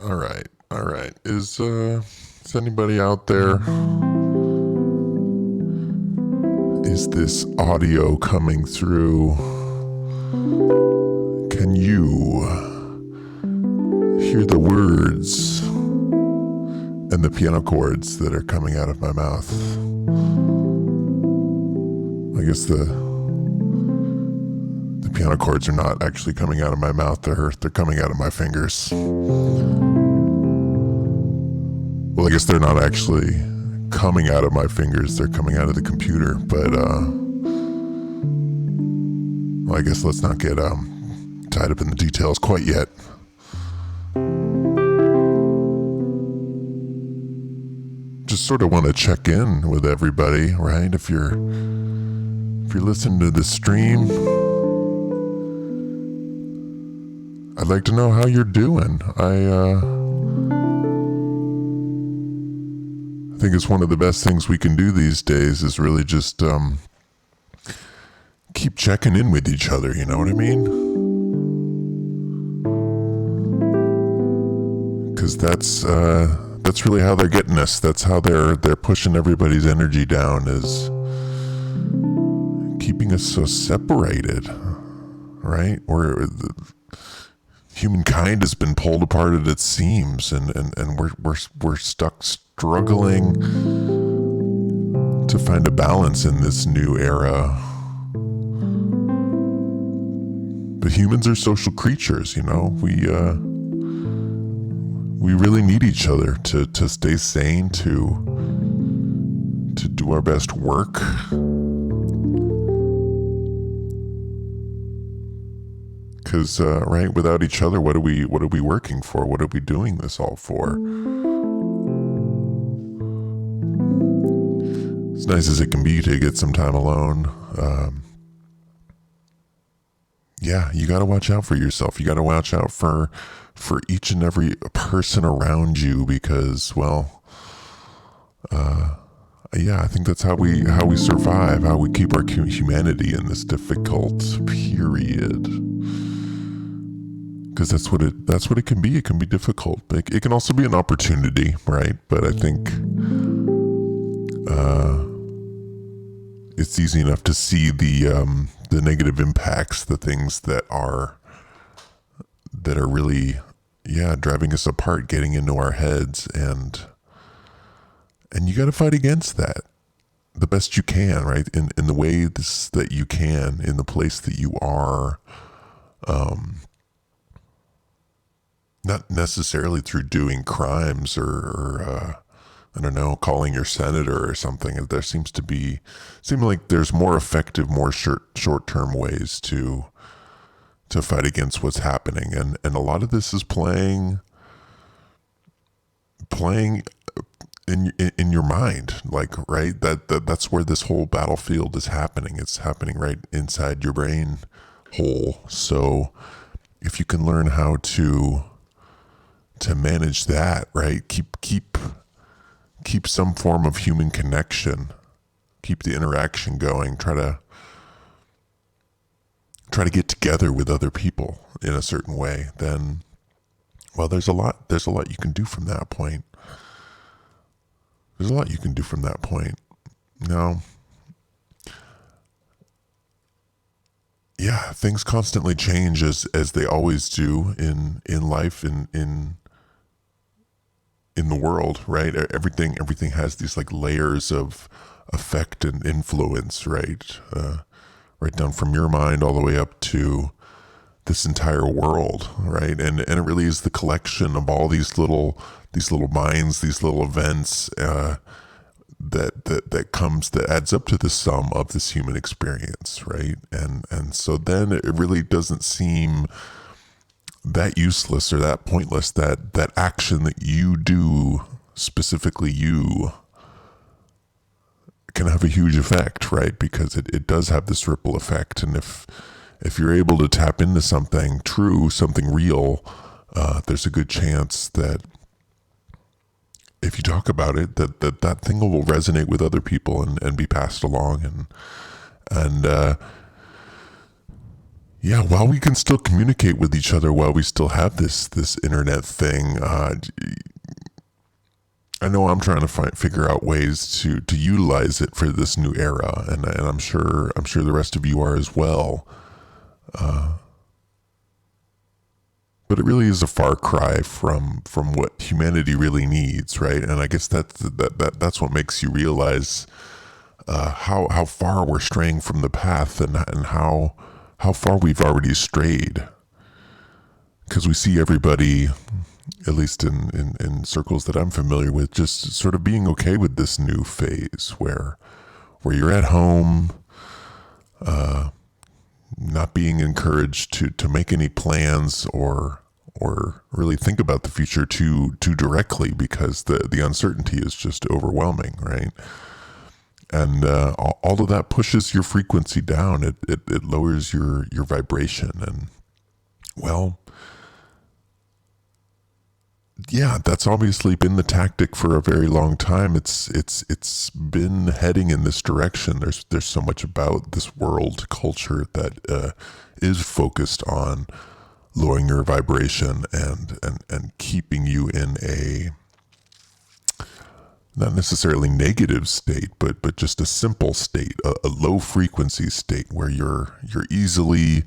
All right. All right. Is anybody out there? Is this audio coming through? Can you hear the words and the piano chords that are coming out of my mouth? I guess the piano chords are not actually coming out of my mouth. They're coming out of my fingers. Well, I guess they're not actually coming out of my fingers. They're coming out of the computer. But well, I guess let's not get tied up in the details quite yet. Just sort of want to check in with everybody, right? If you're listening to the stream, I'd like to know how you're doing. I think it's one of the best things we can do these days is really just keep checking in with each other, you know what I mean? Because that's really how they're getting us. That's how they're pushing everybody's energy down, is keeping us so separated, right? Where humankind has been pulled apart at its seams, and we're stuck struggling to find a balance in this new era. But humans are social creatures, you know. We really need each other to stay sane, to do our best work. Because right, without each other, what are we working for? What are we doing this all for? As nice as it can be to get some time alone, yeah, you got to watch out for yourself. You got to watch out for each and every person around you, because, well, yeah, I think that's how we survive, how we keep our humanity in this difficult period. Because that's what it can be. It can be difficult. It can also be an opportunity, right? But I think it's easy enough to see the negative impacts, the things that are really, yeah, driving us apart, getting into our heads, and you got to fight against that the best you can, right? In the way that you can, in the place that you are. Not necessarily through doing crimes or I don't know, calling your senator or something. There seem like there's more effective, more short-term ways to fight against what's happening, and a lot of this is playing in your mind, like, right, that's where this whole battlefield is happening. It's happening right inside your brain hole. So if you can learn how to manage that, right, keep some form of human connection, keep the interaction going, try to get together with other people in a certain way, then, well, there's a lot you can do from that point. There's a lot you can do from that point. Now, yeah, things constantly change as they always do in life, in the world, right? Everything has these like layers of effect and influence, right? Right down from your mind all the way up to this entire world, right? And it really is the collection of all these little minds, these little events that adds up to the sum of this human experience, right? And so then it really doesn't seem that useless or that pointless, that action that you do, specifically you, can have a huge effect, right? Because it does have this ripple effect. And if you're able to tap into something true, something real, there's a good chance that if you talk about it, that thing will resonate with other people and be passed along. And Yeah, while we can still communicate with each other, while we still have this internet thing, I know I'm trying to figure out ways to utilize it for this new era, and I'm sure the rest of you are as well. But it really is a far cry from what humanity really needs, right? And I guess that's what makes you realize how far we're straying from the path, and how far we've already strayed. Because we see everybody, at least in circles that I'm familiar with, just sort of being okay with this new phase where you're at home, not being encouraged to make any plans or really think about the future too directly, because the uncertainty is just overwhelming, right? And all of that pushes your frequency down. It lowers your vibration, and well, yeah, that's obviously been the tactic for a very long time. It's been heading in this direction. There's so much about this world culture that is focused on lowering your vibration and keeping you in a not necessarily negative state, but just a simple state, a low frequency state where you're easily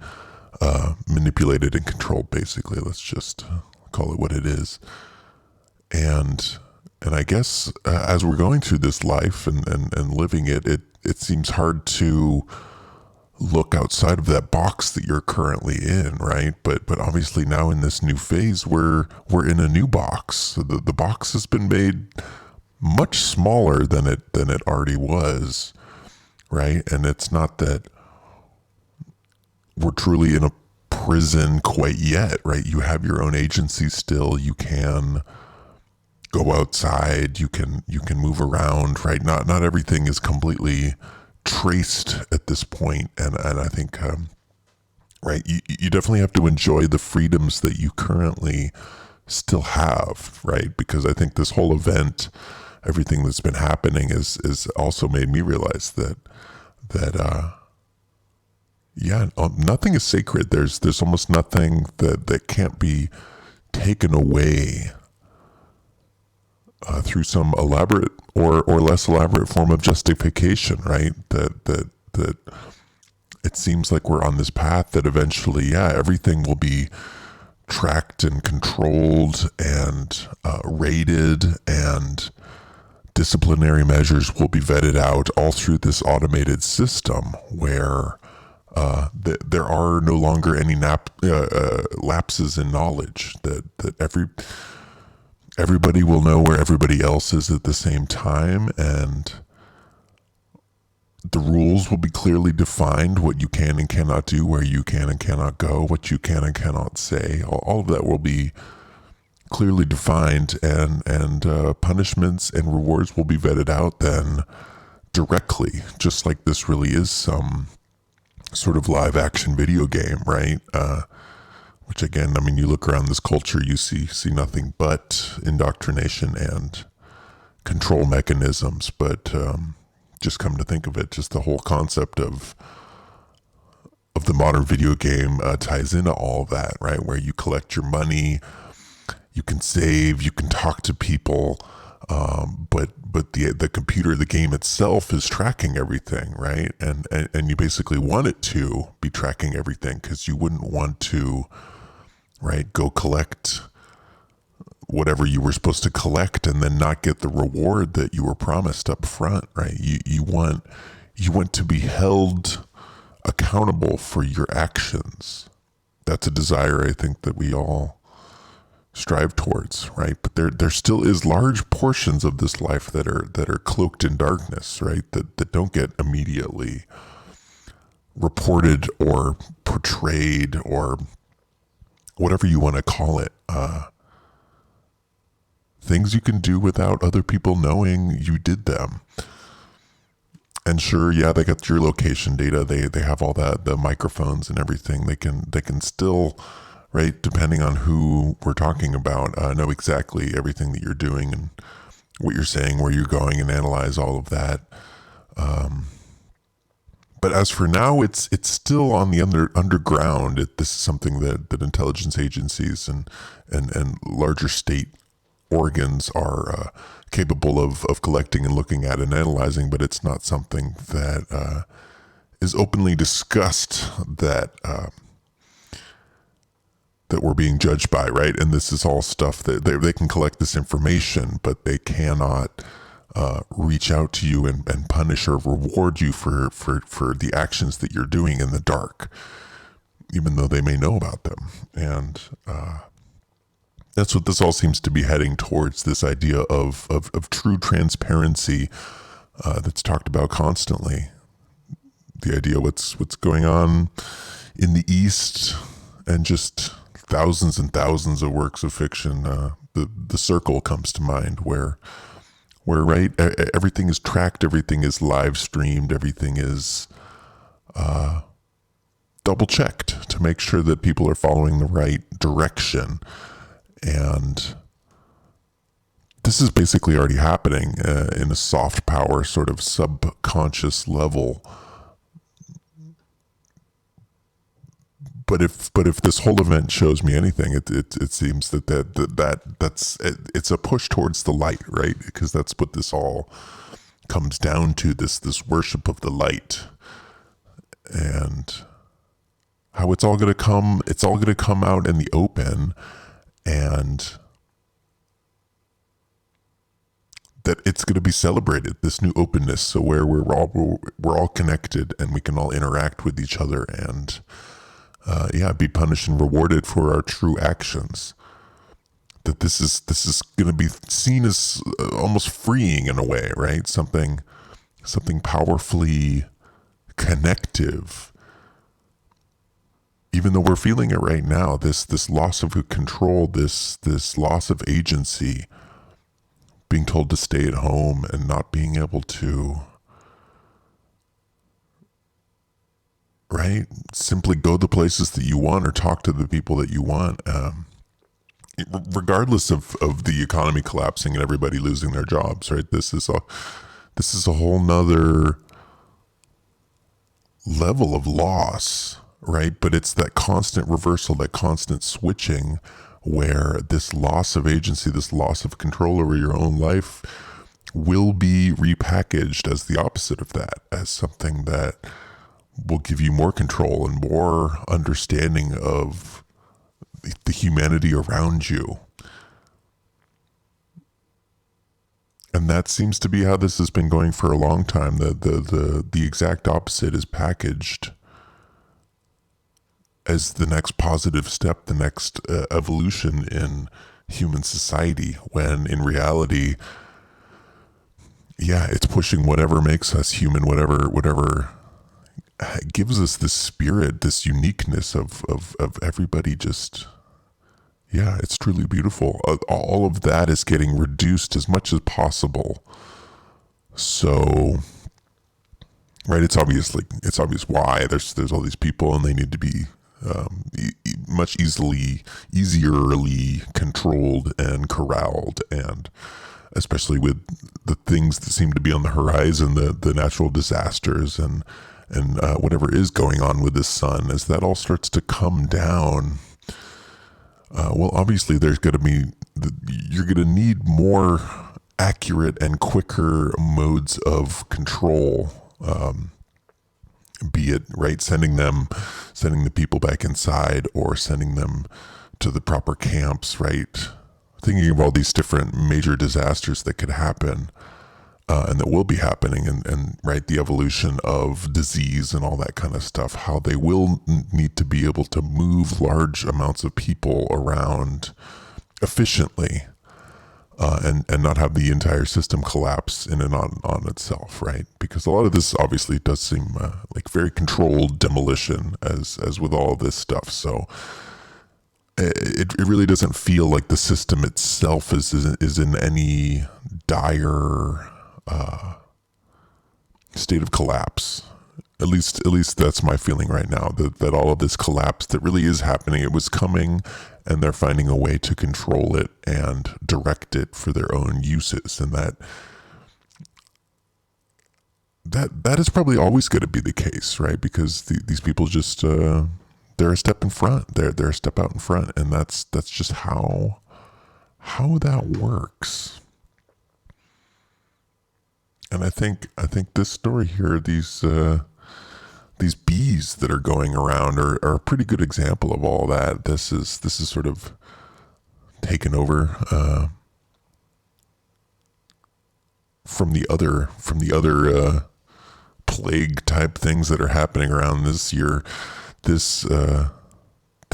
manipulated and controlled. Basically, let's just call it what it is. And I guess as we're going through this life and living it seems hard to look outside of that box that you're currently in, right? But obviously now in this new phase, we're in a new box. So the box has been made much smaller than it already was, right? And it's not that we're truly in a prison quite yet, right? You have your own agency still. You can go outside. You can move around, right? Not everything is completely traced at this point, and I think right, you definitely have to enjoy the freedoms that you currently still have, right? Because I think this whole event, everything that's been happening, is also made me realize that yeah, nothing is sacred. There's almost nothing that can't be taken away through some elaborate or less elaborate form of justification, right? That it seems like we're on this path that eventually, yeah, everything will be tracked and controlled and rated, and disciplinary measures will be vetted out all through this automated system where there are no longer any lapses in knowledge, that everybody will know where everybody else is at the same time, and the rules will be clearly defined, what you can and cannot do, where you can and cannot go, what you can and cannot say. All of that will be clearly defined, and punishments and rewards will be vetted out then directly, just like this really is some sort of live action video game, right? Which again, I mean, you look around this culture, you see nothing but indoctrination and control mechanisms. But just come to think of it, just the whole concept of the modern video game ties into all of that, right? Where you collect your money, you can save, you can talk to people, but the computer, the game itself is tracking everything, right? And you basically want it to be tracking everything, because you wouldn't want to, right, go collect whatever you were supposed to collect and then not get the reward that you were promised up front, right? You want to be held accountable for your actions. That's a desire I think that we all strive towards, right? But there still is large portions of this life that are cloaked in darkness, right? That don't get immediately reported or portrayed, or whatever you want to call it. Things you can do without other people knowing you did them. And sure, yeah, they got your location data. They have all that, the microphones and everything. They can still, right, depending on who we're talking about, know exactly everything that you're doing and what you're saying, where you're going, and analyze all of that. But as for now, it's still on the underground. This is something that intelligence agencies and larger state organs are capable of collecting and looking at and analyzing, but it's not something that is openly discussed that we're being judged by, right? And this is all stuff that they can collect this information, but they cannot reach out to you and punish or reward you for the actions that you're doing in the dark, even though they may know about them. And that's what this all seems to be heading towards, this idea of true transparency that's talked about constantly. The idea what's going on in the East, and just thousands and thousands of works of fiction. The Circle comes to mind, where right, everything is tracked, everything is live streamed, everything is double checked to make sure that people are following the right direction. And this is basically already happening in a soft power sort of subconscious level. But if this whole event shows me anything, it seems that's it's a push towards the light, right? Because that's what this all comes down to, this worship of the light, and how it's all gonna come out in the open, and that it's going to be celebrated, this new openness. So where we're all connected and we can all interact with each other and be punished and rewarded for our true actions. That this is going to be seen as almost freeing in a way, right? Something powerfully connective. Even though we're feeling it right now, this loss of control, this loss of agency, being told to stay at home and not being able to, right, simply go the places that you want or talk to the people that you want, regardless of the economy collapsing and everybody losing their jobs, right? This is a whole nother level of loss, right? But it's that constant reversal, that constant switching, where this loss of agency, this loss of control over your own life will be repackaged as the opposite of that, as something that will give you more control and more understanding of the humanity around you. And that seems to be how this has been going for a long time. The exact opposite is packaged as the next positive step, the next evolution in human society, when in reality, it's pushing whatever makes us human, whatever gives us this spirit, this uniqueness of everybody just, it's truly beautiful. All of that is getting reduced as much as possible. So, right, it's obvious why there's all these people and they need to be much easierly controlled and corralled, and especially with the things that seem to be on the horizon, the natural disasters and whatever is going on with the sun, as that all starts to come down. Well, obviously you're going to need more accurate and quicker modes of control. Be it, right, sending the people back inside, or sending them to the proper camps, right? Thinking of all these different major disasters that could happen, and that will be happening, and right, the evolution of disease and all that kind of stuff, how they will need to be able to move large amounts of people around efficiently, and not have the entire system collapse in and on itself, right? Because a lot of this obviously does seem like very controlled demolition, as with all of this stuff. So it really doesn't feel like the system itself is in any dire state of collapse. At least that's my feeling right now, that all of this collapse that really is happening, it was coming, and they're finding a way to control it and direct it for their own uses. And that that is probably always going to be the case, right? Because these people just they're a step in front. They're a step out in front, and that's just how that works. And I think this story here, these bees that are going around are a pretty good example of all that. This is sort of taken over from the other plague type things that are happening around this year. This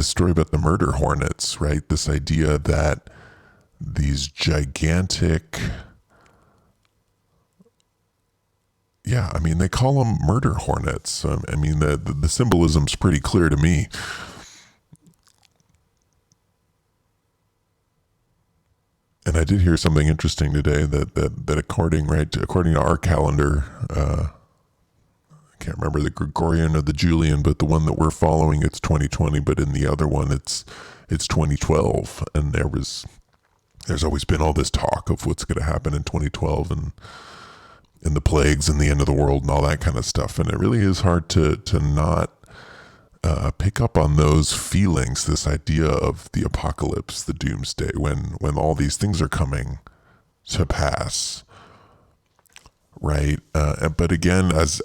this story about the murder hornets, right? This idea that these gigantic, yeah, I mean, they call them murder hornets. I mean, the symbolism's pretty clear to me. And I did hear something interesting today that according to our calendar, I can't remember the Gregorian or the Julian, but the one that we're following, it's 2020, but in the other one, it's 2012. And there's always been all this talk of what's going to happen in 2012 and the plagues and the end of the world and all that kind of stuff. And it really is hard to not pick up on those feelings, this idea of the apocalypse, the doomsday, when all these things are coming to pass, right? But again, as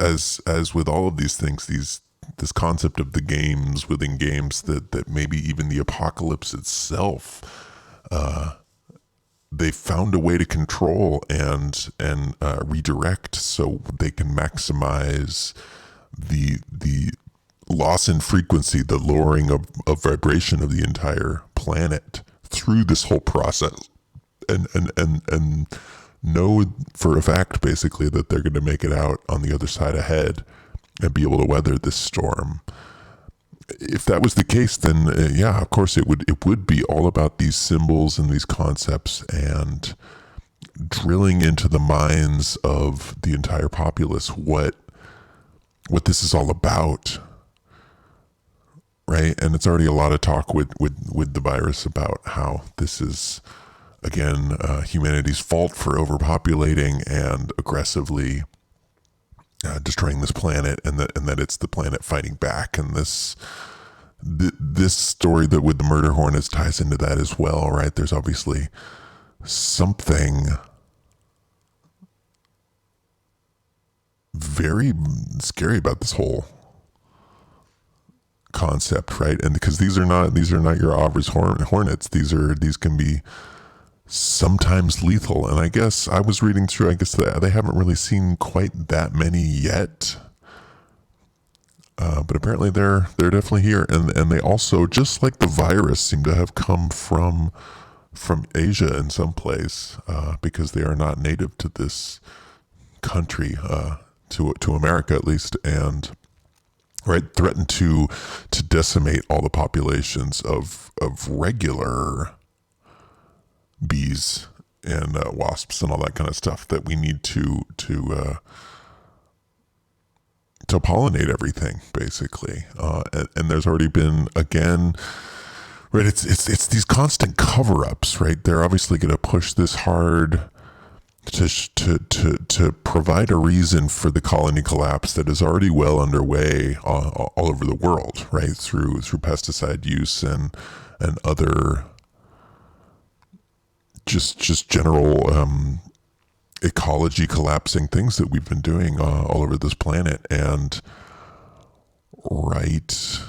with all of these things, this concept of the games within games, that maybe even the apocalypse itself, they found a way to control and redirect so they can maximize the loss in frequency, the lowering of vibration of the entire planet through this whole process, and know for a fact basically that they're going to make it out on the other side ahead and be able to weather this storm. If that was the case, then yeah, of course it would be all about these symbols and these concepts and drilling into the minds of the entire populace what this is all about, right? And it's already a lot of talk with the virus about how this is, again, humanity's fault for overpopulating and aggressively destroying this planet, and that it's the planet fighting back. And this story that with the murder hornets ties into that as well, right? There's obviously something very scary about this whole concept, right? And because these are not your average hornets. These can be sometimes lethal. And I guess I was reading through, I guess they haven't really seen quite that many yet. But apparently they're definitely here. And they also, just like the virus, seem to have come from Asia in some place, because they are not native to this country, to America at least, and right, threaten to decimate all the populations of regular bees and wasps and all that kind of stuff that we need to pollinate everything, basically. And there's already been, again, right, it's these constant cover-ups, right? They're obviously going to push this hard to provide a reason for the colony collapse that is already well underway all over the world, right? Through pesticide use and other just general ecology collapsing things that we've been doing all over this planet. And right,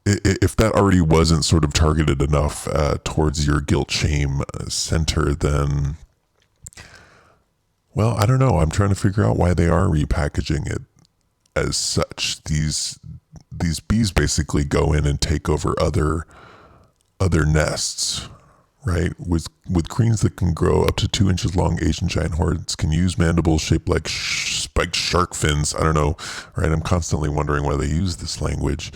if that already wasn't sort of targeted enough towards your guilt shame center, then, well, I don't know. I'm trying to figure out why they are repackaging it as such. These bees basically go in and take over other nests, right? With queens that can grow up to 2 inches long, Asian giant hornets can use mandibles shaped like spiked shark fins. I don't know, right? I'm constantly wondering why they use this language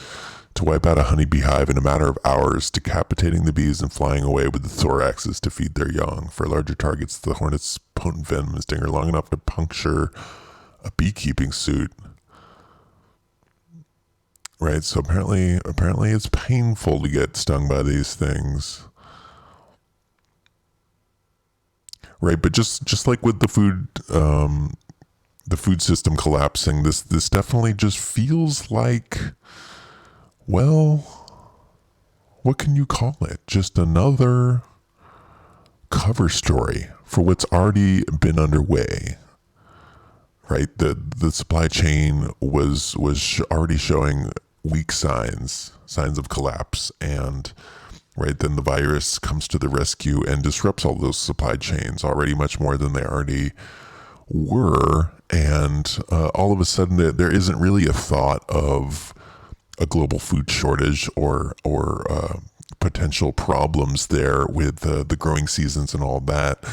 to wipe out a honeybee hive in a matter of hours, decapitating the bees and flying away with the thoraxes to feed their young. For larger targets, the hornet's potent venom is stinger long enough to puncture a beekeeping suit. Right, so apparently it's painful to get stung by these things. Right, but just like with the food the food system collapsing. This definitely just feels like, well, what can you call it? Just another cover story for what's already been underway. Right, the supply chain was already showing weak signs of collapse, and right then the virus comes to the rescue and disrupts all those supply chains already much more than they already were, and all of a sudden there isn't really a thought of a global food shortage or potential problems there with the growing seasons and all that.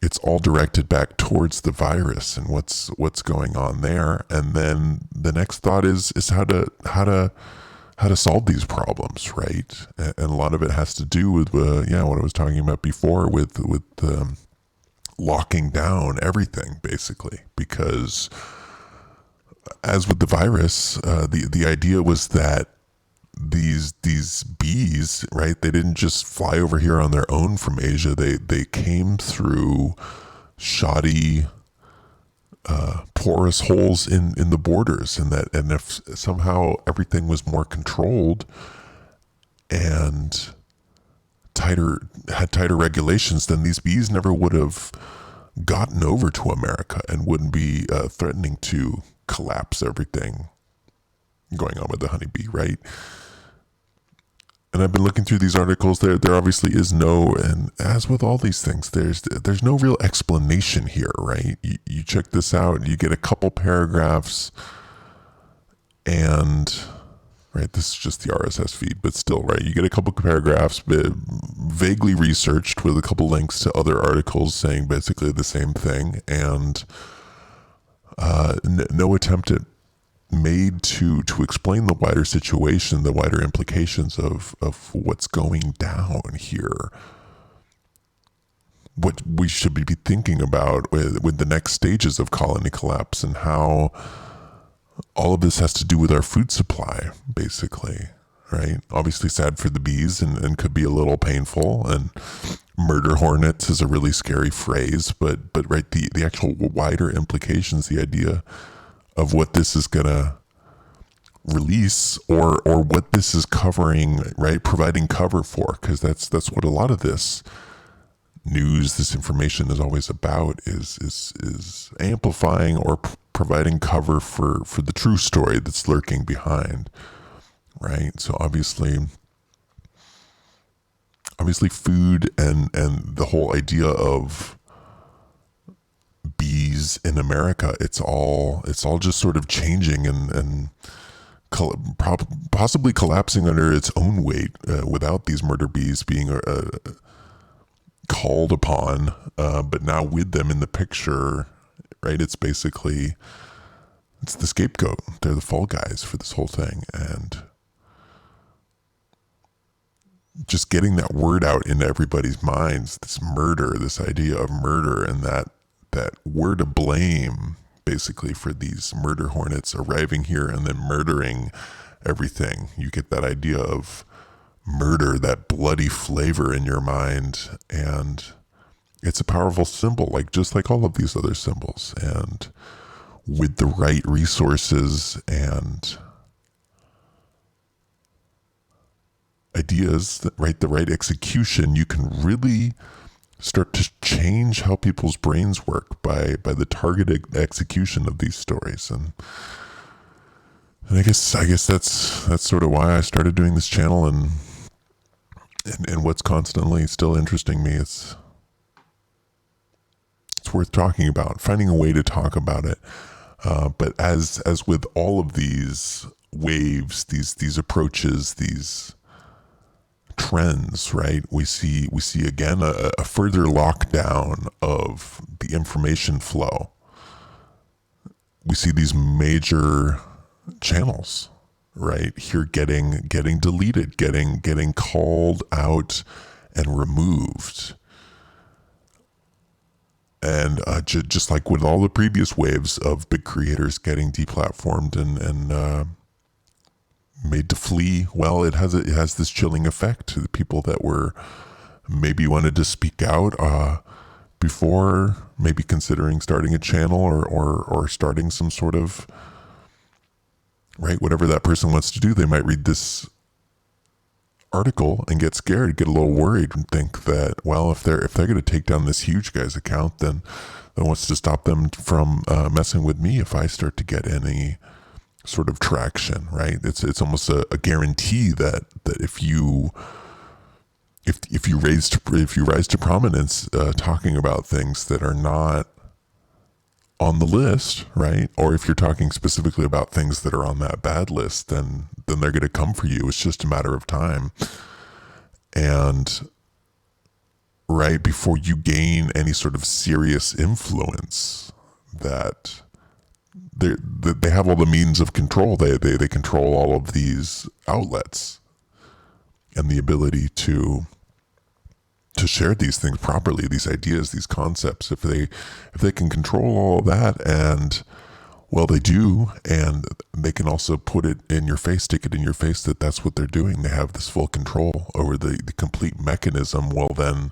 It's all directed back towards the virus and what's going on there, and then the next thought is how to solve these problems, right? And a lot of it has to do with what I was talking about before with locking down everything, basically, because as with the virus, the idea was that these bees, right? They didn't just fly over here on their own from Asia. They came through shoddy, porous holes in the borders, and if somehow everything was more controlled and had tighter regulations, then these bees never would have gotten over to America and wouldn't be threatening to collapse everything going on with the honeybee, right? And I've been looking through these articles. There obviously is no, and as with all these things, there's no real explanation here, right? You check this out, you get a couple paragraphs, and right, this is just the RSS feed, but still, right? You get a couple paragraphs, vaguely researched with a couple links to other articles saying basically the same thing, and no attempt made to explain the wider situation, the wider implications of what's going down here. What we should be thinking about with the next stages of colony collapse, and how all of this has to do with our food supply, basically, right? Obviously sad for the bees and could be a little painful, and murder hornets is a really scary phrase, but right, the actual wider implications, the idea of what this is gonna release, or what this is covering, right? Providing cover for, because that's what a lot of this news, this information is always about, is amplifying or providing cover for the true story that's lurking behind, right? So obviously food and the whole idea of bees in America, it's all just sort of changing and possibly collapsing under its own weight without these murder bees being called upon, but now with them in the picture, right? It's basically, it's the scapegoat. They're the fall guys for this whole thing, and just getting that word out into everybody's minds, this murder, this idea of murder, and that we're to blame basically for these murder hornets arriving here and then murdering everything. You get that idea of murder, that bloody flavor in your mind, and it's a powerful symbol, just like all of these other symbols. And with the right resources and ideas, right, the right execution, you can really start to change how people's brains work by the targeted execution of these stories. And I guess that's sort of why I started doing this channel, and what's constantly still interesting me. It's worth talking about, finding a way to talk about it. But as with all of these waves, these approaches, these trends, right? We see again a further lockdown of the information flow. We see these major channels, right, here getting deleted, getting called out and removed. And just like with all the previous waves of big creators getting deplatformed and made to flee, well, it has this chilling effect to the people that were maybe wanted to speak out, before maybe considering starting a channel or starting some sort of, right, whatever that person wants to do. They might read this article and get scared, get a little worried, and think that, well, if they're going to take down this huge guy's account, then what's to stop them from messing with me if I start to get any sort of traction, right? It's almost a guarantee that if you rise to prominence, talking about things that are not on the list, right? Or if you're talking specifically about things that are on that bad list, then they're going to come for you. It's just a matter of time. And right before you gain any sort of serious influence, that they have all the means of control. They control all of these outlets and the ability to share these things properly, these ideas, these concepts. If they can control all of that, and well, they do, and they can also put it in your face, stick it in your face that that's what they're doing. They have this full control over the complete mechanism. Well, then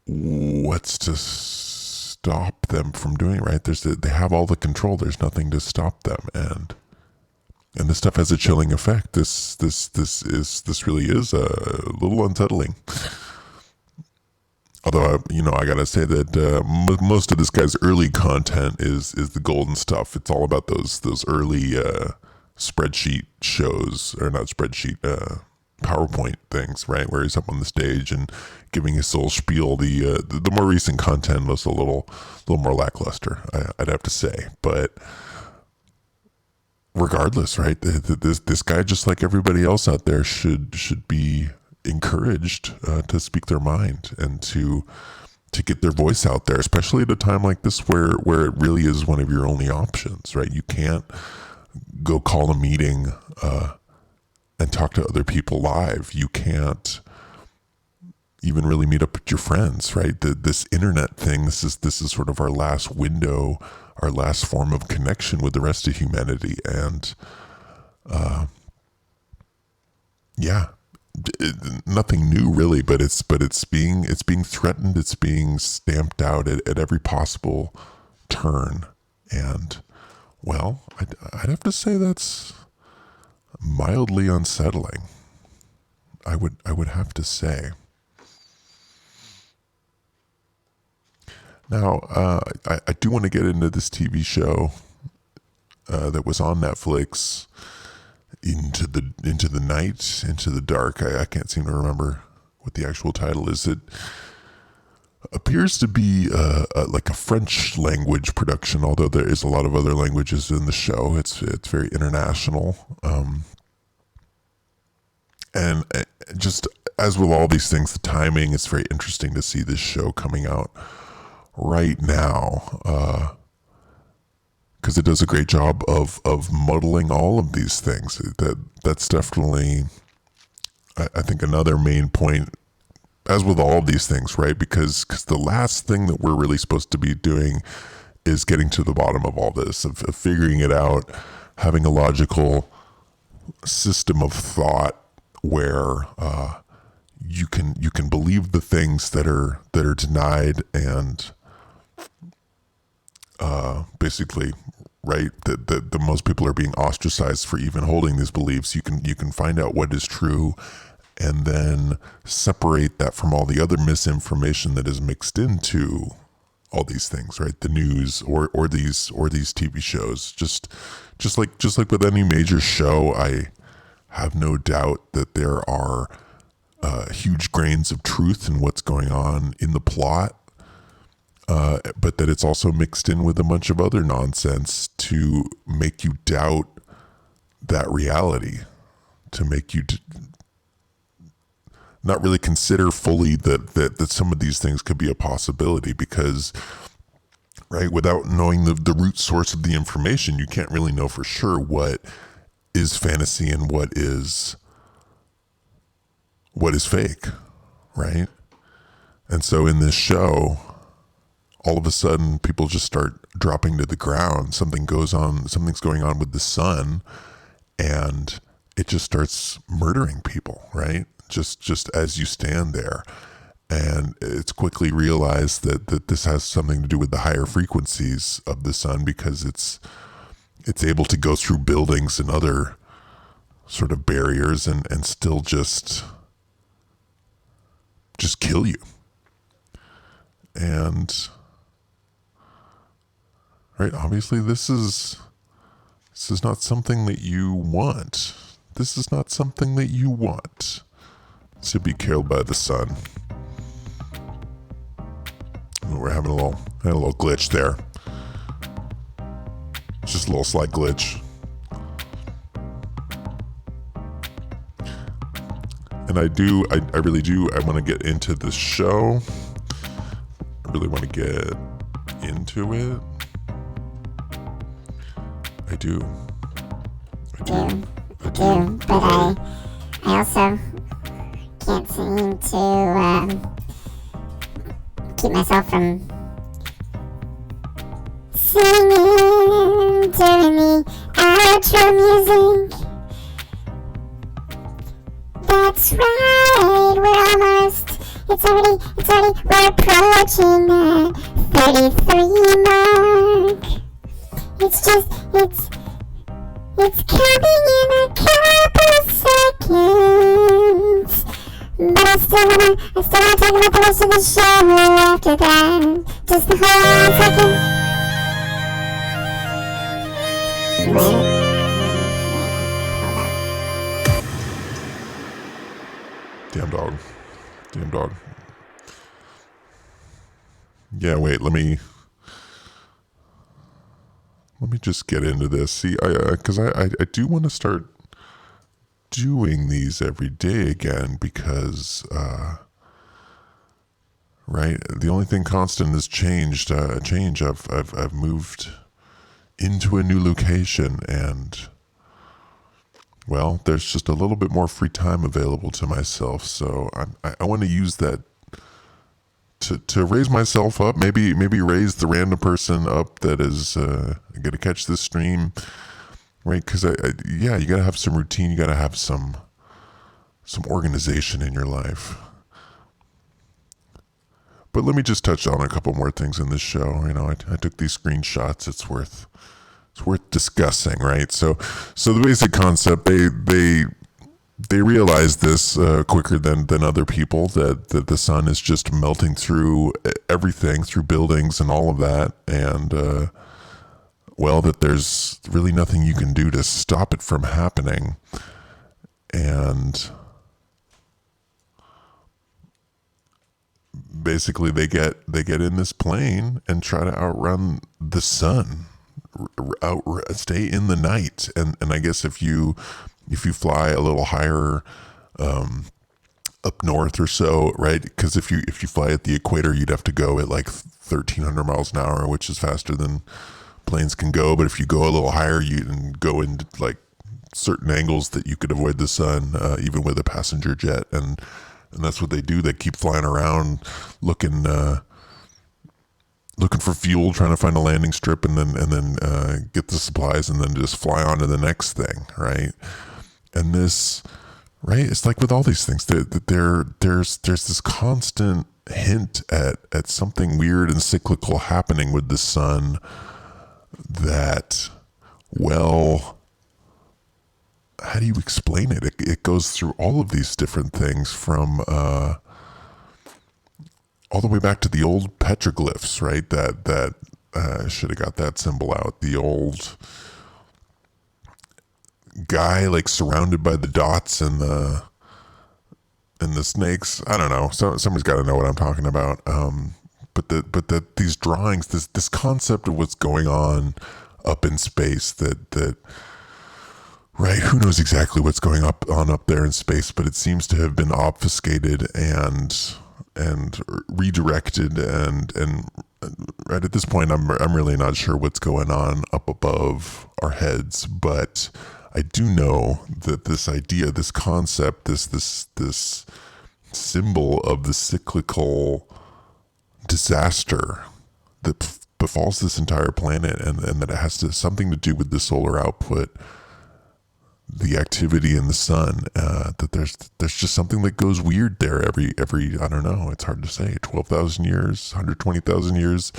what's to stop them from doing it, right? They have all the control. There's nothing to stop them, and this stuff has a chilling effect. This really is a little unsettling. Although, I gotta say that most of this guy's early content is the golden stuff. It's all about those early spreadsheet shows, or not spreadsheet, PowerPoint things, right? Where he's up on the stage and giving his little spiel. The more recent content was a little more lackluster, I'd have to say, but. Regardless, right? This guy, just like everybody else out there, should be encouraged to speak their mind and to get their voice out there, especially at a time like this where it really is one of your only options, right? You can't go call a meeting and talk to other people live. You can't even really meet up with your friends, right? This internet thing, this is sort of our last window, our last form of connection with the rest of humanity. And nothing new really, but it's being threatened, it's being stamped out at every possible turn. And well, I'd have to say that's mildly unsettling. I would have to say. Now, I do want to get into this TV show that was on Netflix, Into the Night, Into the Dark. I can't seem to remember what the actual title is. It appears to be like a French language production, although there is a lot of other languages in the show. It's very international. And just as with all these things, the timing, it's very interesting to see this show coming out right now, because it does a great job of muddling all of these things. That's definitely, I think, another main point, as with all of these things, right? Because the last thing that we're really supposed to be doing is getting to the bottom of all this, of figuring it out, having a logical system of thought where you can believe the things that are denied, and basically, right, that the most people are being ostracized for even holding these beliefs. You can find out what is true, and then separate that from all the other misinformation that is mixed into all these things, right? The news or these TV shows. Just like with any major show, I have no doubt that there are huge grains of truth in what's going on in the plot, but that it's also mixed in with a bunch of other nonsense to make you doubt that reality, to make you not really consider fully that some of these things could be a possibility, because, right, without knowing the root source of the information, you can't really know for sure what is fantasy and what is fake, right? And so in this show, all of a sudden people just start dropping to the ground. Something's going on with the sun, and it just starts murdering people, right? Just as you stand there. And it's quickly realized that this has something to do with the higher frequencies of the sun, because it's able to go through buildings and other sort of barriers and still just kill you. And right, obviously this is not something that you want. This is not something that you want to be killed by the sun. We're having a little glitch there. It's just a little slight glitch. And I really do, I want to get into this show. I really want to get into it. I do. But I also can't seem to keep myself from singing during the outro music. That's right, we're approaching the 33 mark. It's coming in a couple seconds. But I still wanna talk about the rest of the show after that. Just hold on a second. Hold on. Damn dog. Yeah, wait, let me just get into this. See, because I do want to start doing these every day again, because right, the only thing constant is change. I've moved into a new location, and well, there's just a little bit more free time available to myself, so I want to use that to raise myself up, maybe raise the random person up that is going to catch this stream, right? Because you got to have some routine, you got to have some organization in your life. But let me just touch on a couple more things in this show. You know, I took these screenshots. It's worth discussing, right? So the basic concept, they realize this quicker than other people, that the sun is just melting through everything, through buildings and all of that, and that there's really nothing you can do to stop it from happening. And basically they get in this plane and try to outrun the sun, stay in the night. And I guess if you fly a little higher up north or so, right? Because if you fly at the equator, you'd have to go at like 1,300 miles an hour, which is faster than planes can go. But if you go a little higher, you can go into like certain angles that you could avoid the sun, even with a passenger jet. And that's what they do. They keep flying around looking for fuel, trying to find a landing strip, and then get the supplies, and then just fly on to the next thing, right? And this, right, it's like with all these things, there's this constant hint at something weird and cyclical happening with the sun that, well, how do you explain it? It goes through all of these different things, from all the way back to the old petroglyphs, right? That should have got that symbol out. The old guy like surrounded by the dots and the snakes. I don't know. So somebody's got to know what I'm talking about. But these drawings, this concept of what's going on up in space, that right, who knows exactly what's going on up there in space, but it seems to have been obfuscated and redirected, and right at this point I'm really not sure what's going on up above our heads, but I do know that this idea, this concept, this symbol of the cyclical disaster that befalls this entire planet, and that it has something to do with the solar output, the activity in the sun, that there's just something that goes weird there every I don't know, it's hard to say, 12,000 years, 120,000 years,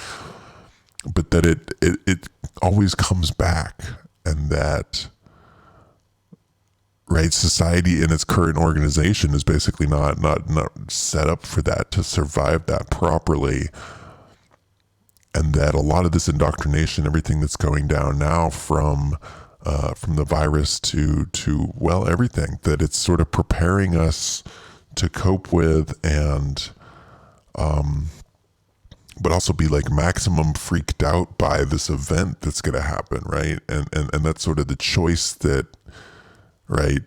but that it always comes back, and that, right, society in its current organization is basically not set up for that, to survive that properly. And that a lot of this indoctrination, everything that's going down now, from the virus to well, everything, that it's sort of preparing us to cope with, and but also be like maximum freaked out by this event that's going to happen, right? And that's sort of the choice that, right,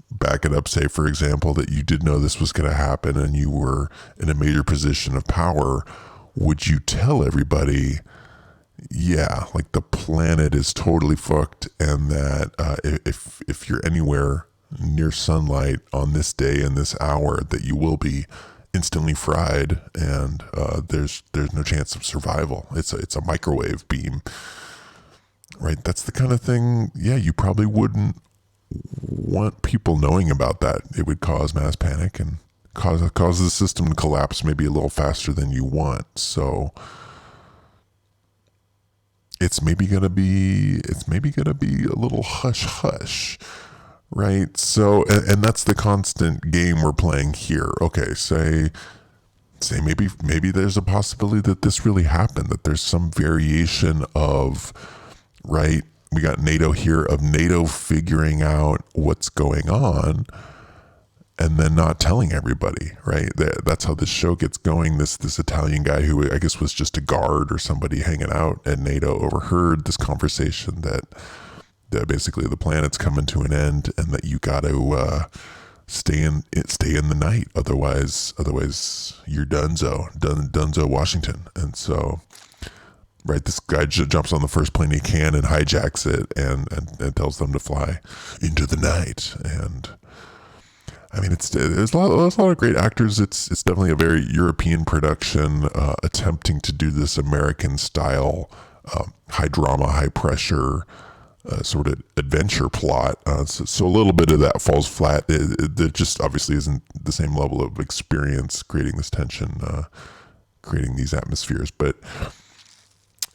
back it up, say for example that you did know this was going to happen and you were in a major position of power. Would you tell everybody, yeah, like the planet is totally fucked, and that if you're anywhere near sunlight on this day and this hour, that you will be instantly fried, and there's no chance of survival. It's a microwave beam, right? That's the kind of thing, yeah, you probably wouldn't want people knowing about that. It would cause mass panic and cause the system to collapse maybe a little faster than you want. So it's maybe gonna be a little hush hush, right? So and that's the constant game we're playing here. Okay, say maybe there's a possibility that this really happened, that there's some variation of, right, we got NATO here, of NATO figuring out what's going on and then not telling everybody, right? That's how this show gets going. This Italian guy, who I guess was just a guard or somebody hanging out at NATO, overheard this conversation that basically the planet's coming to an end, and that you got to stay in the night, otherwise you're Dunzo Washington. And so, right, this guy jumps on the first plane he can and hijacks it, and tells them to fly into the night. And I mean, there's a lot of great actors. It's definitely a very European production, attempting to do this American style, high drama, high pressure, sort of adventure plot. So a little bit of that falls flat. It just obviously isn't the same level of experience creating this tension, creating these atmospheres. But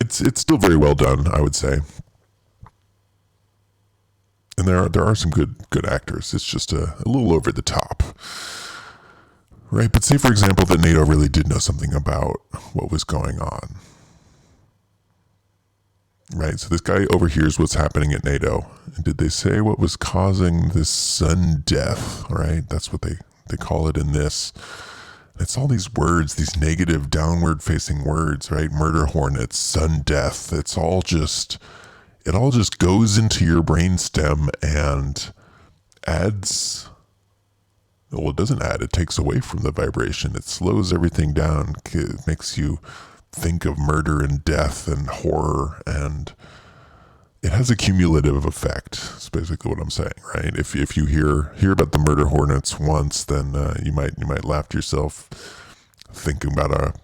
it's still very well done, I would say. And there are some good actors. It's just a little over the top, right? But say, for example, that NATO really did know something about what was going on, right? So this guy overhears what's happening at NATO. And did they say what was causing this sun death, right? That's what they call it in this. It's all these words, these negative, downward-facing words, right? Murder hornets, sun death. It all just goes into your brainstem and adds. Well, it doesn't add. It takes away from the vibration. It slows everything down. It makes you think of murder and death and horror, and it has a cumulative effect. That's basically what I'm saying, right? If you hear about the murder hornets once, then you might laugh to yourself thinking about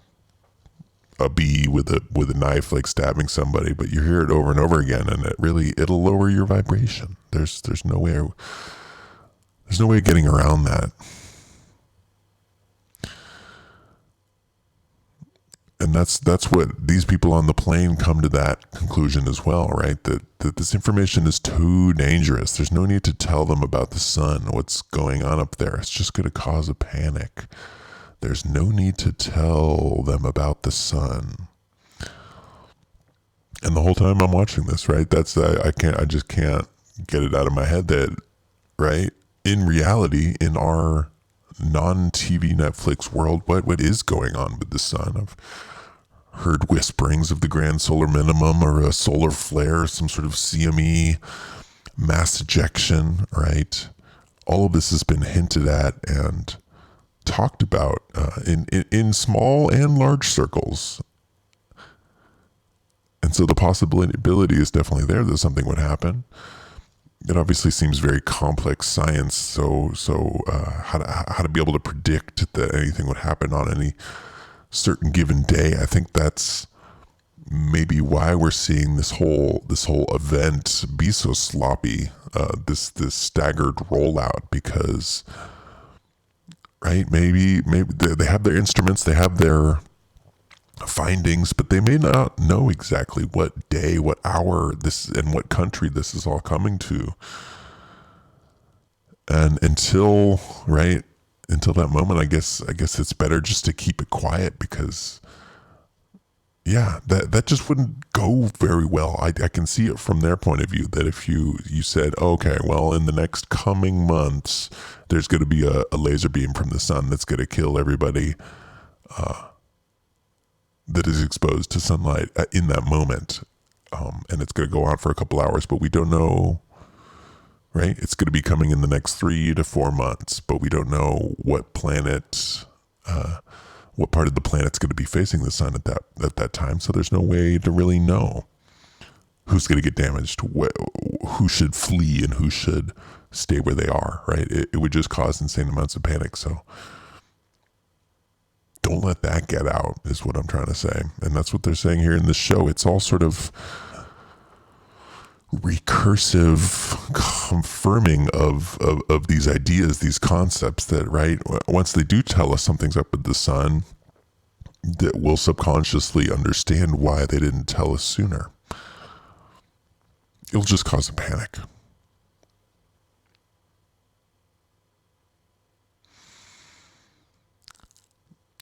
a bee with a knife, like stabbing somebody. But you hear it over and over again, and it'll lower your vibration. There's no way of getting around that. And that's what these people on the plane come to, that conclusion as well, right? That this information is too dangerous. There's no need to tell them about the sun, what's going on up there. It's just going to cause a panic. There's no need to tell them about the sun. And the whole time I'm watching this, right? I just can't get it out of my head that, right, in reality, in our non-TV Netflix world, what is going on with the sun? I've heard whisperings of the grand solar minimum, or a solar flare, some sort of CME mass ejection, right? All of this has been hinted at and talked about in small and large circles. And so the possibility is definitely there that something would happen. It obviously seems very complex science, so how to be able to predict that anything would happen on any certain given day, I think that's maybe why we're seeing this whole event be so sloppy, this staggered rollout, because right, maybe they have their instruments, they have their findings, but they may not know exactly what day, what hour this, and what country this is all coming to. And until that moment, I guess it's better just to keep it quiet, because yeah, that just wouldn't go very well. I can see it from their point of view, that if you said, okay, well, in the next coming months, there's going to be a laser beam from the sun that's going to kill everybody that is exposed to sunlight in that moment, and it's going to go on for a couple hours, but we don't know, right? It's going to be coming in the next 3 to 4 months, but we don't know what planet, what part of the planet's going to be facing the sun at that time. So there's no way to really know who's going to get damaged, who should flee, and who should stay where they are. Right? It would just cause insane amounts of panic. So don't let that get out, is what I'm trying to say. And that's what they're saying here in this show. It's all sort of recursive confirming of these ideas, these concepts that, right, once they do tell us something's up with the sun, that we'll subconsciously understand why they didn't tell us sooner. It'll just cause a panic.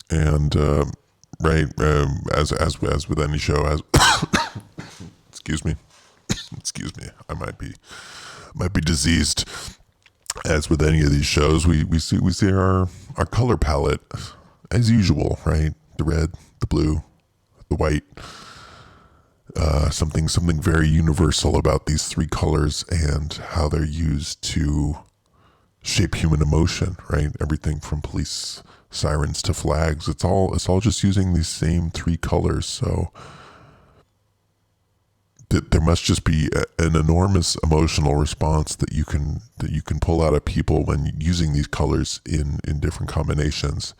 And right, as with any show, as excuse me, I might be diseased. As with any of these shows, we see our color palette as usual, right? The red, the blue, the white. Something very universal about these three colors and how they're used to shape human emotion, right? Everything from police sirens to flags. It's all just using these same three colors. So there must just be an enormous emotional response that you can pull out of people when using these colors in different combinations,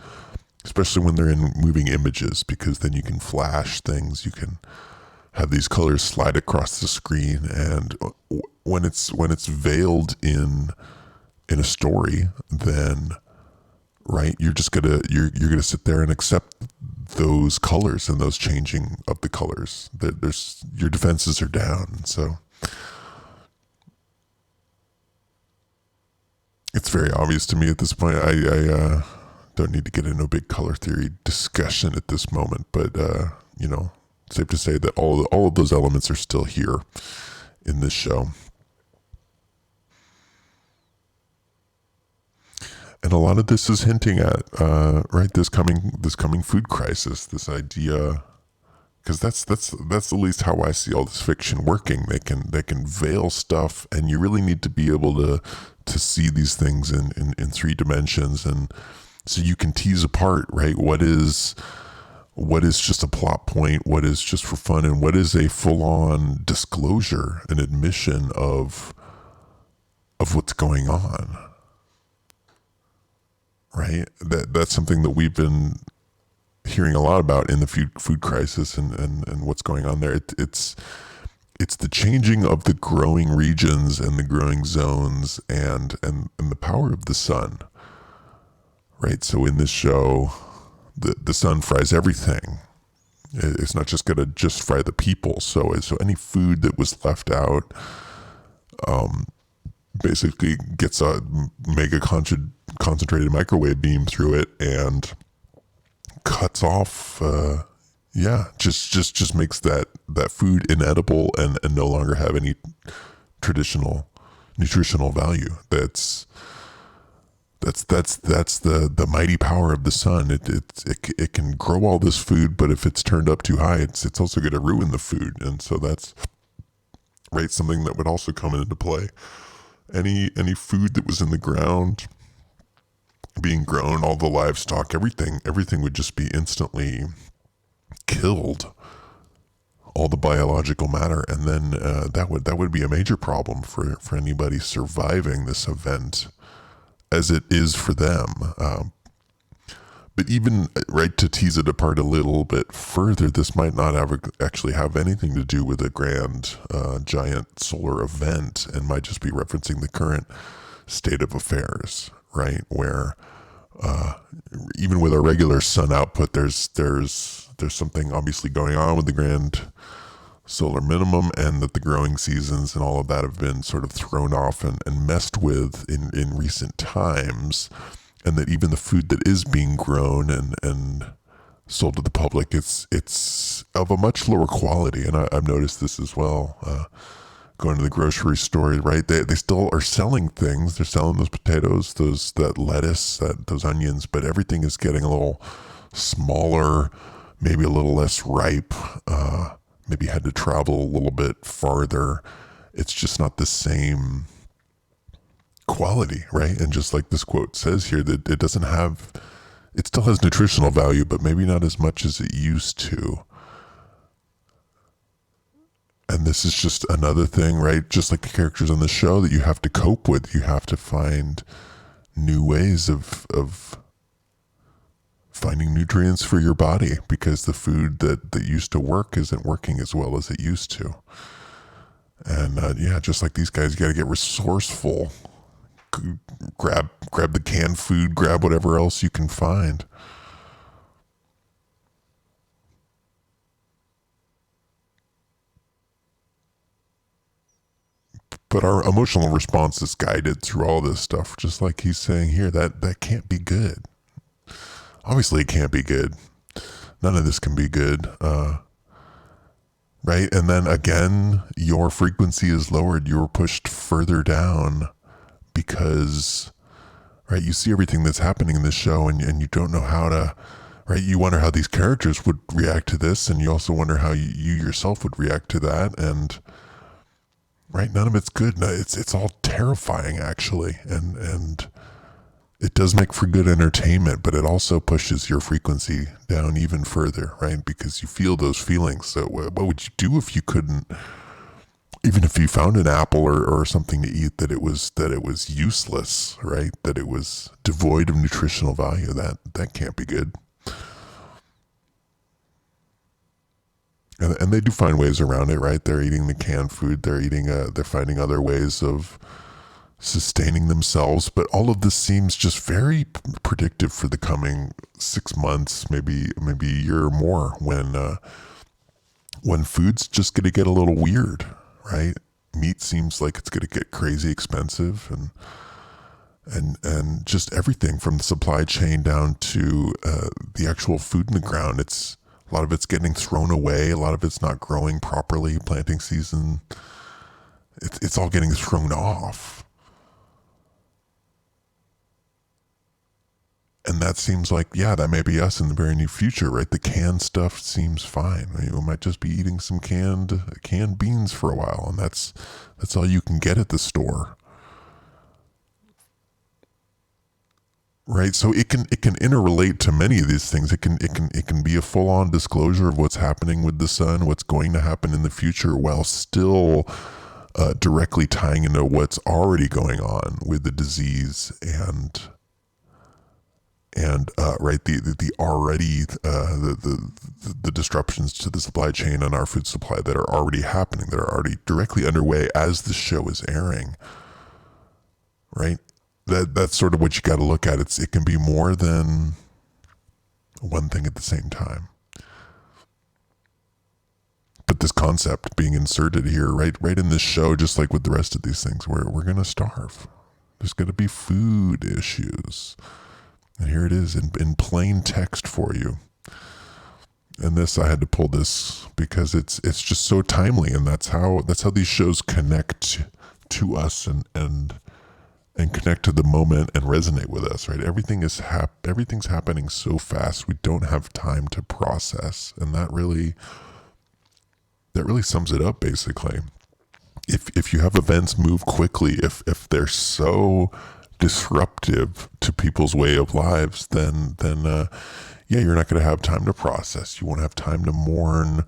especially when they're in moving images, because then you can flash things, you can have these colors slide across the screen, and when it's veiled in a story, then right, you're gonna sit there and accept those colors and those changing of the colors. There's your defenses are down, so it's very obvious to me at this point. I don't need to get into a big color theory discussion at this moment, but safe to say that all of those elements are still here in this show. And a lot of this is hinting at right, this coming food crisis, this idea, because that's at least how I see all this fiction working. They can veil stuff, and you really need to be able to see these things in 3 dimensions, and so you can tease apart, right, what is just a plot point, what is just for fun, and what is a full-on disclosure, an admission of what's going on. Right? That's something that we've been hearing a lot about in the food crisis and what's going on there. It's the changing of the growing regions and the growing zones and the power of the sun. Right? So in this show, the sun fries everything. It's not just gonna just fry the people. So any food that was left out basically gets a mega concentrated microwave beam through it and cuts off just makes that food inedible and no longer have any traditional nutritional value. That's the mighty power of the sun. It can grow all this food, but if it's turned up too high, it's also going to ruin the food. And so that's right, something that would also come into play. Any food that was in the ground being grown, all the livestock, everything would just be instantly killed, all the biological matter, and then that would be a major problem for anybody surviving this event, as it is for them. but even right to tease it apart a little bit further, this might not actually have anything to do with a grand giant solar event, and might just be referencing the current state of affairs, right? Where even with our regular sun output, there's something obviously going on with the grand solar minimum, and that the growing seasons and all of that have been sort of thrown off and messed with in recent times, and that even the food that is being grown and sold to the public, it's of a much lower quality. And I've noticed this as well. Going to the grocery store, right? They still are selling things. They're selling those potatoes, that lettuce, those onions, but everything is getting a little smaller, maybe a little less ripe. Maybe had to travel a little bit farther. It's just not the same quality, right? And just like this quote says here, that it still has nutritional value, but maybe not as much as it used to. And this is just another thing, right? Just like the characters on the show that you have to cope with. You have to find new ways of finding nutrients for your body, because the food that used to work isn't working as well as it used to. And just like these guys, you got to get resourceful. Grab the canned food, grab whatever else you can find. But our emotional response is guided through all this stuff, just like he's saying here. That can't be good. Obviously, it can't be good. None of this can be good, right? And then again, your frequency is lowered. You're pushed further down because, right, you see everything that's happening in this show, and you don't know how to, right? You wonder how these characters would react to this, and you also wonder how you yourself would react to that, and right, none of it's good. It's all terrifying, actually, and it does make for good entertainment, but it also pushes your frequency down even further, right? Because you feel those feelings. So what would you do if you couldn't, even if you found an apple or something to eat, that it was useless, right? That it was devoid of nutritional value? That can't be good. And they do find ways around it, right? They're eating the canned food. They're finding other ways of sustaining themselves, but all of this seems just very predictive for the coming 6 months, maybe a year or more, when food's just going to get a little weird, right? Meat seems like it's going to get crazy expensive, and just everything from the supply chain down to the actual food in the ground. A lot of it's getting thrown away. A lot of it's not growing properly. Planting season, it's all getting thrown off. And that seems like, that may be us in the very near future, right? The canned stuff seems fine. I mean, we might just be eating some canned beans for a while, and that's all you can get at the store, right? So it can interrelate to many of these things. It can be a full-on disclosure of what's happening with the sun, what's going to happen in the future, while still directly tying into what's already going on with the disease and right, the already the disruptions to the supply chain and our food supply that are already happening, that are already directly underway as the show is airing, right? That's sort of what you got to look at. It can be more than one thing at the same time. But this concept being inserted here, right in this show, just like with the rest of these things, we're gonna starve. There's gonna be food issues. And here it is in plain text for you. And this, I had to pull this because it's just so timely, and that's how these shows connect to us and connect to the moment and resonate with us, right? Everything's happening so fast, we don't have time to process, and that really sums it up, basically. If you have events move quickly, if they're so disruptive to people's way of lives, then you're not going to have time to process. You won't have time to mourn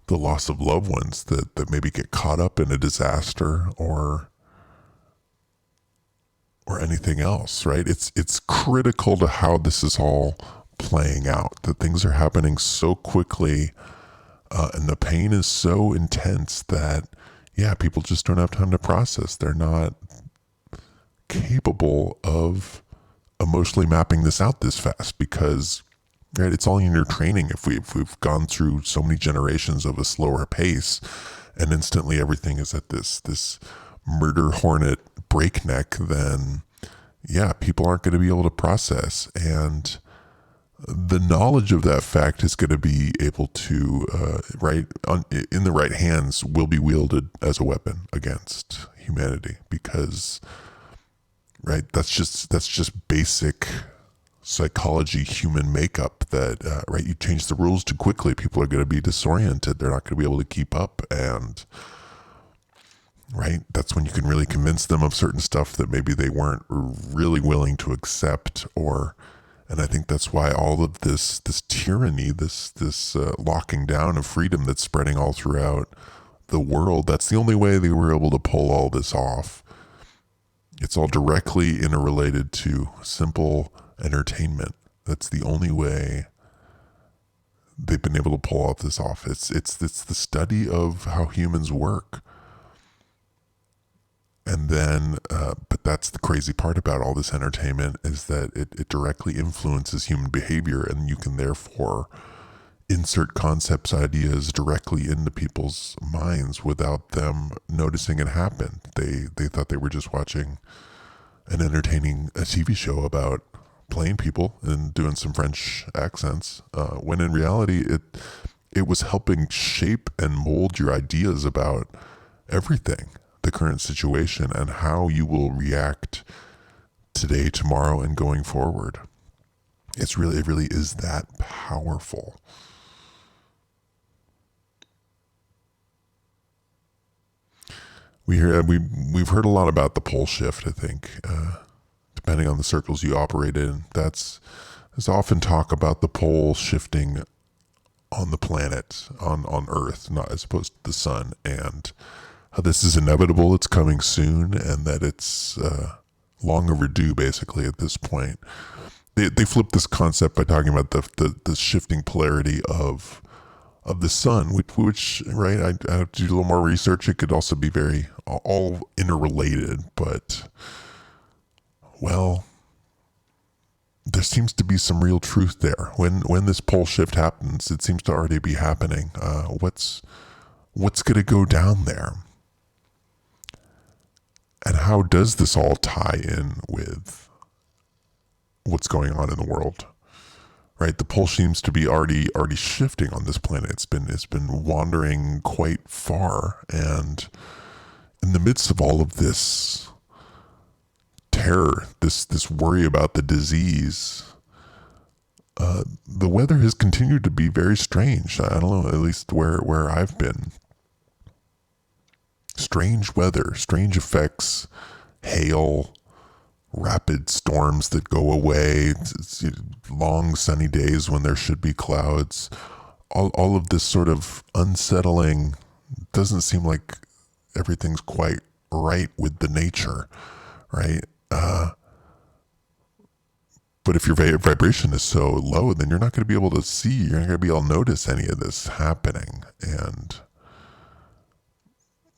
the loss of loved ones that maybe get caught up in a disaster or anything else, right? It's critical to how this is all playing out, that things are happening so quickly, and the pain is so intense that, yeah, people just don't have time to process. They're not capable of emotionally mapping this out this fast because, right, it's all in your training. If we've gone through so many generations of a slower pace, and instantly everything is at this murder hornet breakneck, then yeah, people aren't going to be able to process. And the knowledge of that fact is going to be able to, in the right hands, will be wielded as a weapon against humanity because, right, that's just basic psychology, human makeup that, right, you change the rules too quickly, people are going to be disoriented. They're not going to be able to keep up. And, right, that's when you can really convince them of certain stuff that maybe they weren't really willing to accept. And I think that's why all of this tyranny, this locking down of freedom that's spreading all throughout the world, that's the only way they were able to pull all this off. It's all directly interrelated to simple entertainment. That's the only way they've been able to pull all this off. It's the study of how humans work. And then, but that's the crazy part about all this entertainment is that it directly influences human behavior, and you can therefore insert concepts, ideas directly into people's minds without them noticing it happen. They thought they were just watching an entertaining TV show about playing people and doing some French accents, when in reality it was helping shape and mold your ideas about everything, the current situation, and how you will react today, tomorrow, and going forward. It really is that powerful. We've heard a lot about the pole shift, I think, depending on the circles you operate in. There's often talk about the pole shifting on the planet, on Earth, not as opposed to the sun, and how this is inevitable, it's coming soon, and that it's long overdue, basically, at this point. They flip this concept by talking about the shifting polarity of the sun, which right, I have to do a little more research. It could also be very all interrelated, but, well, there seems to be some real truth there. When this pole shift happens, it seems to already be happening. What's going to go down there? And how does this all tie in with what's going on in the world? Right, the pole seems to be already shifting on this planet. It's been wandering quite far, and in the midst of all of this terror, this worry about the disease, the weather has continued to be very strange. I don't know, at least where I've been. Strange weather, strange effects, hail, rapid storms that go away, long sunny days when there should be clouds. All of this sort of unsettling, doesn't seem like everything's quite right with the nature, right? But if your vibration is so low, then you're not going to be able to see, you're not going to be able to notice any of this happening. And,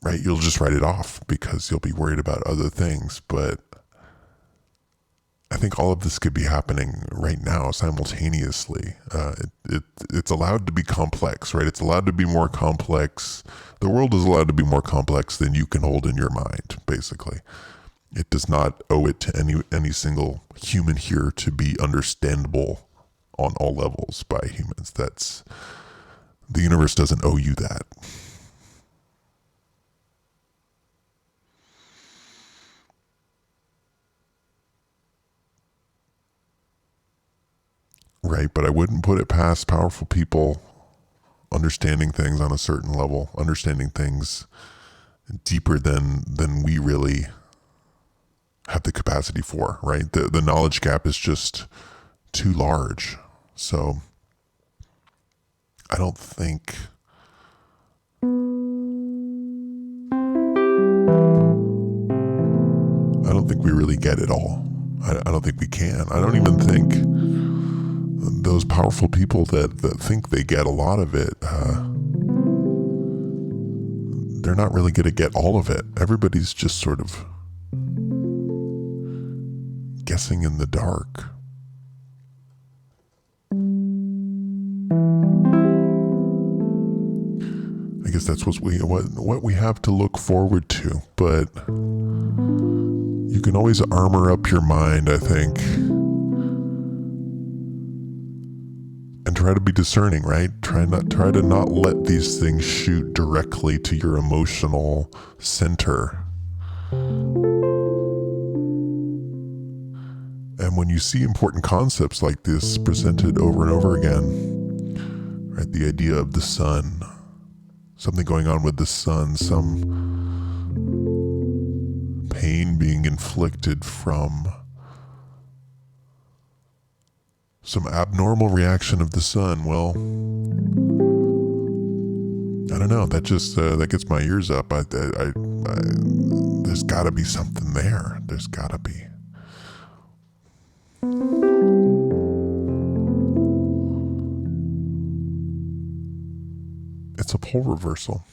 right, you'll just write it off because you'll be worried about other things. But I think all of this could be happening right now simultaneously. It's allowed to be complex, right? It's allowed to be more complex. The world is allowed to be more complex than you can hold in your mind, basically. It does not owe it to any single human here to be understandable on all levels by humans. The universe doesn't owe you that. Right, but I wouldn't put it past powerful people understanding things on a certain level, understanding things deeper than we really have the capacity for, right? The knowledge gap is just too large. So I don't think we really get it all. I don't think we can. I don't even think those powerful people that think they get a lot of it, they're not really going to get all of it. Everybody's just sort of guessing in the dark. I guess that's what we have to look forward to, but you can always armor up your mind, I think, and try to be discerning, right? Try to not let these things shoot directly to your emotional center. And when you see important concepts like this presented over and over again, right? The idea of the sun, something going on with the sun, some pain being inflicted from some abnormal reaction of the sun. Well, I don't know. That just that gets my ears up. There's got to be something there. There's got to be. It's a pole reversal.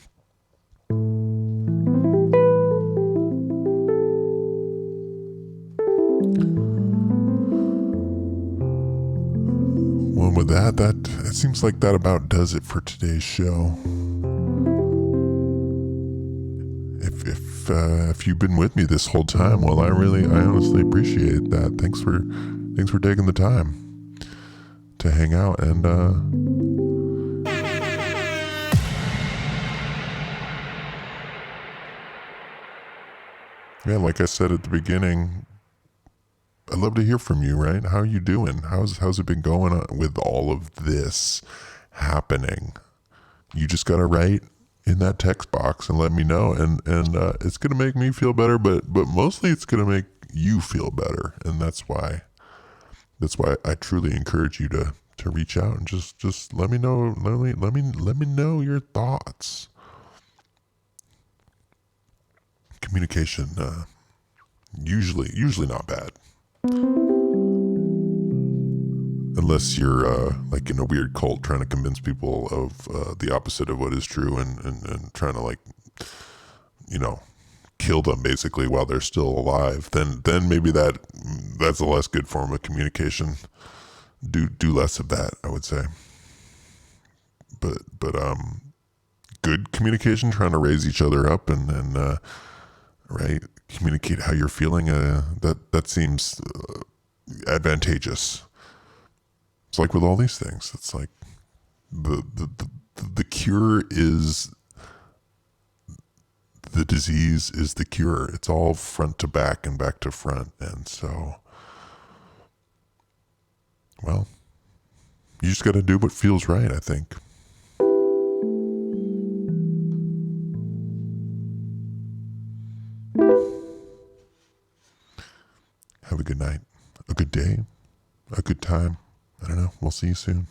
Well, with that it seems like that about does it for today's show. If you've been with me this whole time, well, I honestly appreciate that. Thanks for taking the time to hang out and yeah, like I said at the beginning, I'd love to hear from you, right? How are you doing? How's it been going on with all of this happening? You just gotta write in that text box and let me know, and it's gonna make me feel better, but mostly it's gonna make you feel better, and that's why I truly encourage you to reach out and just let me know. Let me know your thoughts. Communication, usually not bad. Unless you're like in a weird cult trying to convince people of the opposite of what is true and trying to, like, you know, kill them basically while they're still alive, then maybe that's a less good form of communication. Do less of that, I would say. But good communication, trying to raise each other up and right, communicate how you're feeling, that seems advantageous. It's like with all these things, it's like the cure is the disease is the cure. It's all front to back and back to front. And so, well, you just got to do what feels right, I think. Have a good night, a good day, a good time. I don't know. We'll see you soon.